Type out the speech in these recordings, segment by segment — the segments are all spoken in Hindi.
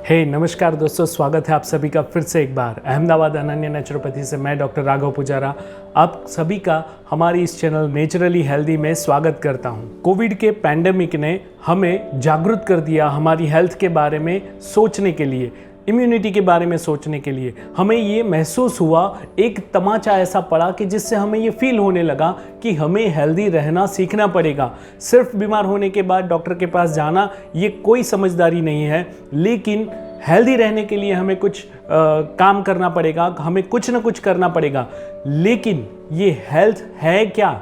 नमस्कार दोस्तों, स्वागत है आप सभी का फिर से एक बार अहमदाबाद अनन्या नेचुरोपैथी से। मैं डॉक्टर राघव पुजारा आप सभी का हमारी इस चैनल नेचुरली हेल्दी में स्वागत करता हूं। कोविड के पैंडेमिक ने हमें जागरूक कर दिया हमारी हेल्थ के बारे में सोचने के लिए, इम्यूनिटी के बारे में सोचने के लिए। हमें ये महसूस हुआ, एक तमाचा ऐसा पड़ा कि जिससे हमें ये फील होने लगा कि हमें हेल्दी रहना सीखना पड़ेगा। सिर्फ बीमार होने के बाद डॉक्टर के पास जाना ये कोई समझदारी नहीं है, लेकिन हेल्दी रहने के लिए हमें कुछ काम करना पड़ेगा, हमें कुछ ना कुछ करना पड़ेगा। लेकिन ये हेल्थ है क्या,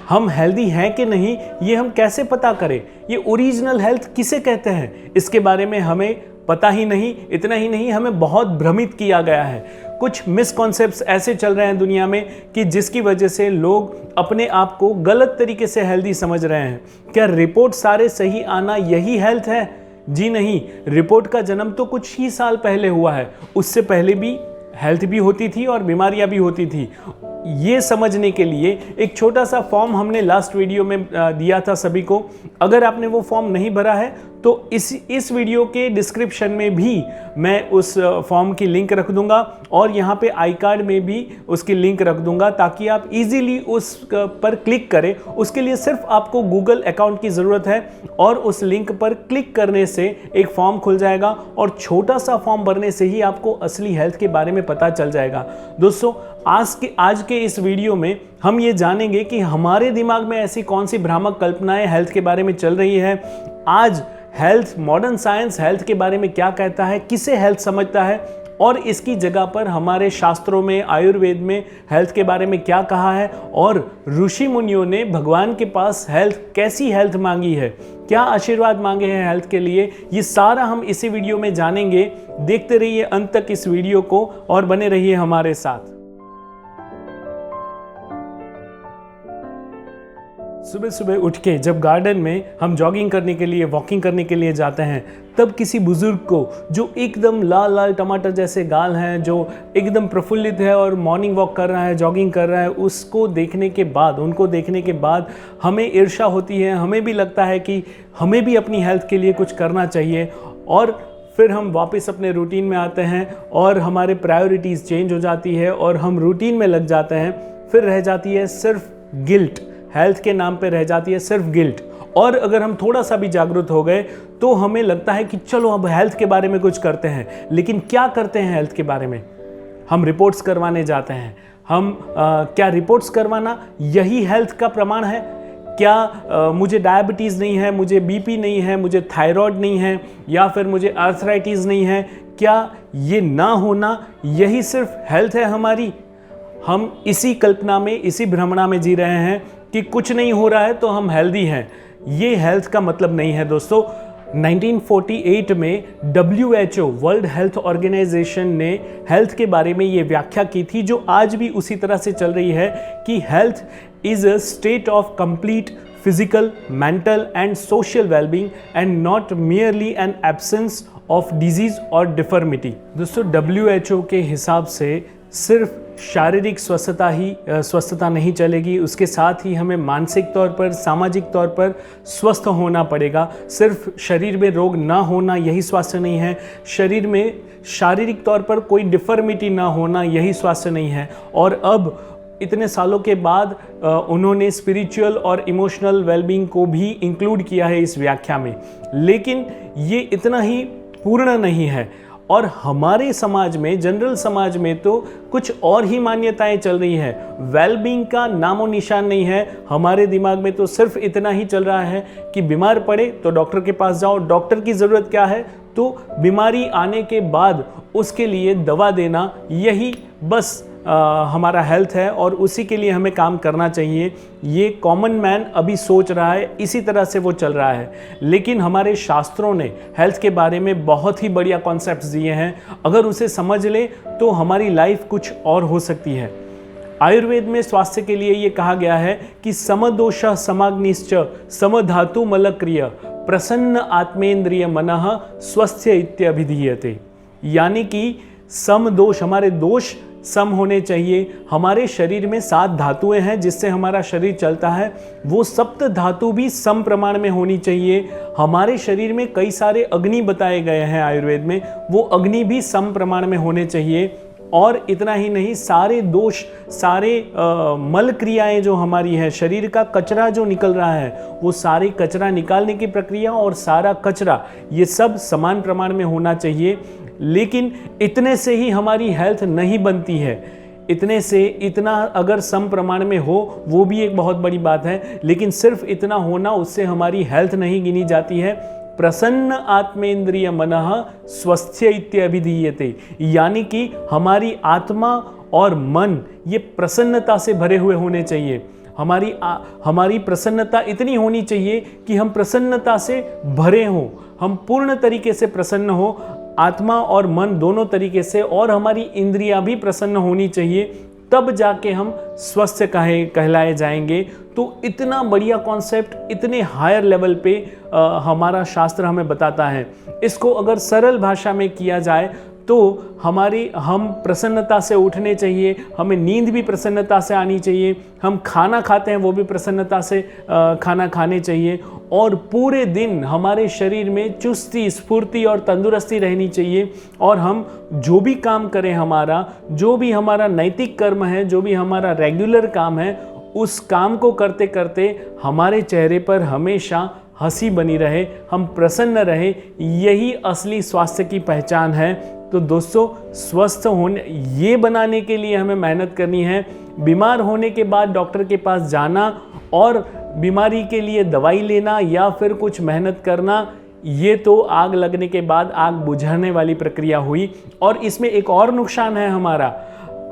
हम हेल्दी हैं कि नहीं, ये हम कैसे पता करें? ये ओरिजिनल हेल्थ किसे कहते हैं, इसके बारे में हमें पता ही नहीं। इतना ही नहीं, हमें बहुत भ्रमित किया गया है। कुछ मिसकॉन्सेप्ट्स ऐसे चल रहे हैं दुनिया में कि जिसकी वजह से लोग अपने आप को गलत तरीके से हेल्दी समझ रहे हैं। क्या रिपोर्ट सारे सही आना यही हेल्थ है? जी नहीं, रिपोर्ट का जन्म तो कुछ ही साल पहले हुआ है। उससे पहले भी हेल्थ भी होती थी और बीमारियां भी होती थी। ये समझने के लिए एक छोटा सा फॉर्म हमने लास्ट वीडियो में दिया था सभी को। अगर आपने वो फॉर्म नहीं भरा है तो इस वीडियो के डिस्क्रिप्शन में भी मैं उस फॉर्म की लिंक रख दूंगा और यहाँ पे आई कार्ड में भी उसकी लिंक रख दूंगा, ताकि आप इजीली उस पर क्लिक करें। उसके लिए सिर्फ आपको गूगल अकाउंट की ज़रूरत है और उस लिंक पर क्लिक करने से एक फॉर्म खुल जाएगा और छोटा सा फॉर्म भरने से ही आपको असली हेल्थ के बारे में पता चल जाएगा। दोस्तों, आज के इस वीडियो में हम ये जानेंगे कि हमारे दिमाग में ऐसी कौन सी भ्रामक कल्पनाएं हेल्थ के बारे में चल रही है। आज हेल्थ, मॉडर्न साइंस हेल्थ के बारे में क्या कहता है, किसे हेल्थ समझता है और इसकी जगह पर हमारे शास्त्रों में, आयुर्वेद में हेल्थ के बारे में क्या कहा है और ऋषि मुनियों ने भगवान के पास कैसी हेल्थ मांगी है, क्या आशीर्वाद मांगे हैं हेल्थ के लिए, ये सारा हम इसी वीडियो में जानेंगे। देखते रहिए अंत तक इस वीडियो को और बने रहिए हमारे साथ। सुबह सुबह उठ के जब गार्डन में हम जॉगिंग करने के लिए, वॉकिंग करने के लिए जाते हैं, तब किसी बुजुर्ग को जो एकदम लाल लाल टमाटर जैसे गाल हैं, जो एकदम प्रफुल्लित है और मॉर्निंग वॉक कर रहा है, जॉगिंग कर रहा है, उनको देखने के बाद हमें ईर्ष्या होती है। हमें भी लगता है कि हमें भी अपनी हेल्थ के लिए कुछ करना चाहिए और फिर हम वापस अपने रूटीन में आते हैं और हमारे प्रायोरिटीज़ चेंज हो जाती है और हम रूटीन में लग जाते हैं। फिर रह जाती है सिर्फ गिल्ट, हेल्थ के नाम पे रह जाती है सिर्फ गिल्ट। और अगर हम थोड़ा सा भी जागरूक हो गए तो हमें लगता है कि चलो अब हेल्थ के बारे में कुछ करते हैं। लेकिन क्या करते हैं हेल्थ के बारे में? हम रिपोर्ट्स करवाने जाते हैं। क्या रिपोर्ट्स करवाना यही हेल्थ का प्रमाण है? क्या मुझे डायबिटीज़ नहीं है, मुझे बीपी नहीं है, मुझे थायराइड नहीं है या फिर मुझे आर्थराइटिस नहीं है, क्या ये ना होना यही सिर्फ हेल्थ है हमारी? हम इसी कल्पना में, इसी भ्रमणा में जी रहे हैं कि कुछ नहीं हो रहा है तो हम हेल्दी हैं। ये हेल्थ का मतलब नहीं है दोस्तों। 1948 में WHO, वर्ल्ड हेल्थ ऑर्गेनाइजेशन ने हेल्थ के बारे में ये व्याख्या की थी, जो आज भी उसी तरह से चल रही है कि health is a state of complete physical, mental and social wellbeing and not merely an absence of disease और डिफर्मिटी। दोस्तों, WHO के हिसाब से सिर्फ शारीरिक स्वस्थता नहीं चलेगी, उसके साथ ही हमें मानसिक तौर पर, सामाजिक तौर पर स्वस्थ होना पड़ेगा। सिर्फ शरीर में रोग ना होना यही स्वास्थ्य नहीं है, शरीर में शारीरिक तौर पर कोई डिफर्मिटी ना होना यही स्वास्थ्य नहीं है। और अब इतने सालों के बाद उन्होंने स्पिरिचुअल और इमोशनल वेलबींग को भी इंक्लूड किया है इस व्याख्या में। लेकिन ये इतना ही पूर्ण नहीं है और हमारे समाज में, जनरल समाज में तो कुछ और ही मान्यताएं चल रही है। वेलबींग का नामो निशान नहीं है। हमारे दिमाग में तो सिर्फ इतना ही चल रहा है कि बीमार पड़े तो डॉक्टर के पास जाओ। डॉक्टर की ज़रूरत क्या है? तो बीमारी आने के बाद उसके लिए दवा देना, यही बस हमारा हेल्थ है और उसी के लिए हमें काम करना चाहिए। ये कॉमन मैन अभी सोच रहा है, इसी तरह से वो चल रहा है। लेकिन हमारे शास्त्रों ने हेल्थ के बारे में बहुत ही बढ़िया कॉन्सेप्ट्स दिए हैं। अगर उसे समझ ले तो हमारी लाइफ कुछ और हो सकती है। आयुर्वेद में स्वास्थ्य के लिए ये कहा गया है कि समदोष समाग्निश्च समधातु मलक्रिय प्रसन्न आत्मेंद्रिय मनः स्वस्थ्य इत्यभिधीयते। यानी कि समदोष, हमारे दोष सम होने चाहिए। हमारे शरीर में 7 धातुएं हैं जिससे हमारा शरीर चलता है, वो सप्त धातु भी सम प्रमाण में होनी चाहिए। हमारे शरीर में कई सारे अग्नि बताए गए हैं आयुर्वेद में, वो अग्नि भी सम प्रमाण में होने चाहिए। और इतना ही नहीं, सारे दोष, सारे मल क्रियाएं जो हमारी है, शरीर का कचरा जो निकल रहा है, वो सारे कचरा निकालने की प्रक्रिया और सारा कचरा, ये सब समान प्रमाण में होना चाहिए। लेकिन इतने से ही हमारी हेल्थ नहीं बनती है। इतने से इतना अगर सम प्रमाण में हो वो भी एक बहुत बड़ी बात है, लेकिन सिर्फ इतना होना उससे हमारी हेल्थ नहीं गिनी जाती है। प्रसन्न आत्मेंद्रिय मनः स्वस्थ्य इत्यभिधीयते, यानी कि हमारी आत्मा और मन ये प्रसन्नता से भरे हुए होने चाहिए। हमारी प्रसन्नता इतनी होनी चाहिए कि हम प्रसन्नता से भरे हों, हम पूर्ण तरीके से प्रसन्न हो, आत्मा और मन दोनों तरीके से, और हमारी इंद्रियां भी प्रसन्न होनी चाहिए, तब जाके हम स्वस्थ कहलाए जाएंगे। तो इतना बढ़िया कॉन्सेप्ट इतने हायर लेवल पे हमारा शास्त्र हमें बताता है। इसको अगर सरल भाषा में किया जाए तो हम प्रसन्नता से उठने चाहिए, हमें नींद भी प्रसन्नता से आनी चाहिए, हम खाना खाते हैं वो भी प्रसन्नता से खाना खाने चाहिए, और पूरे दिन हमारे शरीर में चुस्ती, स्फूर्ति और तंदुरुस्ती रहनी चाहिए। और हम जो भी काम करें, जो भी हमारा नैतिक कर्म है, जो भी हमारा रेगुलर काम है, उस काम को करते करते हमारे चेहरे पर हमेशा हंसी बनी रहे, हम प्रसन्न रहे, यही असली स्वास्थ्य की पहचान है। तो दोस्तों, स्वस्थ होने ये बनाने के लिए हमें मेहनत करनी है। बीमार होने के बाद डॉक्टर के पास जाना और बीमारी के लिए दवाई लेना या फिर कुछ मेहनत करना, ये तो आग लगने के बाद आग बुझाने वाली प्रक्रिया हुई। और इसमें एक और नुकसान है हमारा,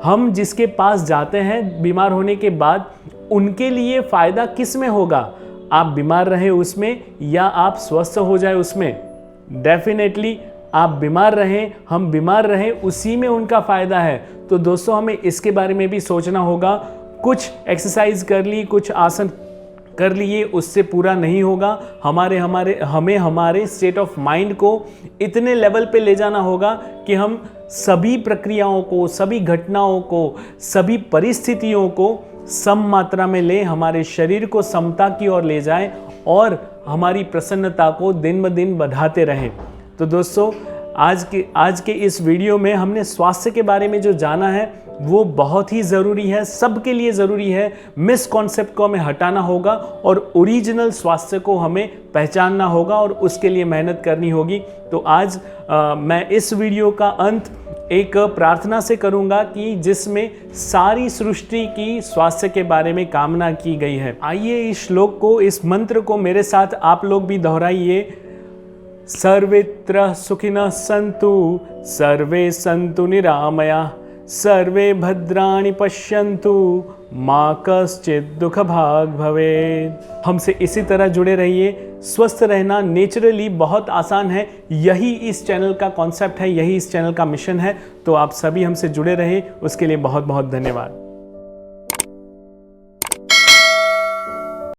हम जिसके पास जाते हैं बीमार होने के बाद, उनके लिए फ़ायदा किस में होगा? आप बीमार रहे उसमें या आप स्वस्थ हो जाए उसमें? डेफिनेटली आप बीमार रहें, हम बीमार रहें, उसी में उनका फ़ायदा है। तो दोस्तों, हमें इसके बारे में भी सोचना होगा। कुछ एक्सरसाइज कर ली, कुछ आसन कर लिए, उससे पूरा नहीं होगा। हमें हमारे स्टेट ऑफ माइंड को इतने लेवल पे ले जाना होगा कि हम सभी प्रक्रियाओं को, सभी घटनाओं को, सभी परिस्थितियों को सम मात्रा में लें, हमारे शरीर को समता की ओर ले जाएं और हमारी प्रसन्नता को दिन ब दिन बढ़ाते रहें। तो दोस्तों, आज के इस वीडियो में हमने स्वास्थ्य के बारे में जो जाना है वो बहुत ही ज़रूरी है, सबके लिए ज़रूरी है। मिसकॉन्सेप्ट को हमें हटाना होगा और ओरिजिनल स्वास्थ्य को हमें पहचानना होगा और उसके लिए मेहनत करनी होगी। तो आज मैं इस वीडियो का अंत एक प्रार्थना से करूंगा कि जिसमें सारी सृष्टि की स्वास्थ्य के बारे में कामना की गई है। आइए इस श्लोक को, इस मंत्र को मेरे साथ आप लोग भी दोहराइए। सर्वेत्र सुखिनः सन्तु, सर्वे सन्तु निरामया, सर्वे भद्राणि पश्यन्तु, माँ कश्चित् दुख भाग भवेत्। हमसे इसी तरह जुड़े रहिए। स्वस्थ रहना नेचुरली बहुत आसान है, यही इस चैनल का कॉन्सेप्ट है, यही इस चैनल का मिशन है। तो आप सभी हमसे जुड़े रहे, उसके लिए बहुत बहुत धन्यवाद।